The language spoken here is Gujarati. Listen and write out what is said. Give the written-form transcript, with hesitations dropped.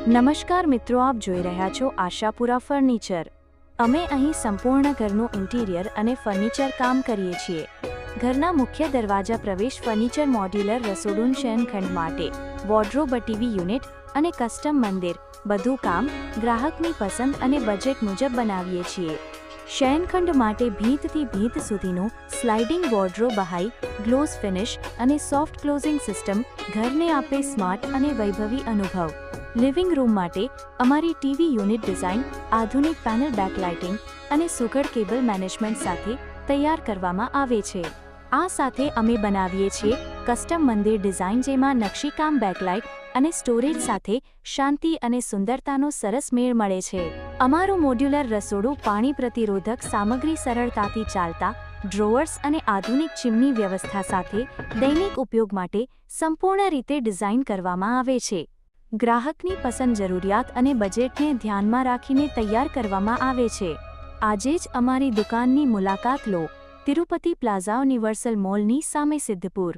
નમસ્કાર મિત્રો, આપ જોઈ રહ્યા છો આશાપુરા ફર્નિચર। અમે અહીં સંપૂર્ણ ઘરનું ઇન્ટિરિયર અને ફર્નિચર કામ કરીએ છીએ। ઘરના મુખ્ય દરવાજા પ્રવેશ ફર્નિચર, મોડ્યુલર રસોડું, શયનખંડ માટે વોર્ડરોબ, ટીવી યુનિટ અને કસ્ટમ મંદિર, બધું કામ ગ્રાહકની પસંદ અને બજેટ મુજબ બનાવીએ છીએ। શયનખંડ માટે ભીંતથી ભીંત સુધીનું sliding wardrobe, high glows finish અને સોફ્ટ ક્લોઝિંગ સિસ્ટમ ઘરને આપે સ્માર્ટ અને વૈભવી અનુભવ। લિવિંગ રૂમ માટે અમારી ટીવી યુનિટ ડિઝાઇન આધુનિક પેનલ બેકલાઇટિંગ અને સુઘડ કેબલ મેનેજમેન્ટ સાથે તૈયાર કરવામાં આવે છે। આ સાથે અમે બનાવીએ છીએ કસ્ટમ મંદિર ડિઝાઇન, જેમાં નકશીકામ, બેકલાઇટ અને સ્ટોરેજ સાથે શાંતિ અને સુંદરતાનો સરસ મેળ મળે છે। અમારું મોડ્યુલર રસોડું પાણી પ્રતિરોધક સામગ્રી, સરળતાથી ચાલતા ડ્રોઅર્સ અને આધુનિક ચીમની વ્યવસ્થા સાથે દૈનિક ઉપયોગ માટે સંપૂર્ણ રીતે ડિઝાઇન કરવામાં આવે છે। ગ્રાહકની પસંદ, જરૂરિયાત અને બજેટને ધ્યાનમાં રાખીને તૈયાર કરવામાં આવે છે। આજે જ અમારી દુકાનની મુલાકાત લો। તિરુપતિ પ્લાઝા, યુનિવર્સલ મોલની સામે, સિદ્ધપુર।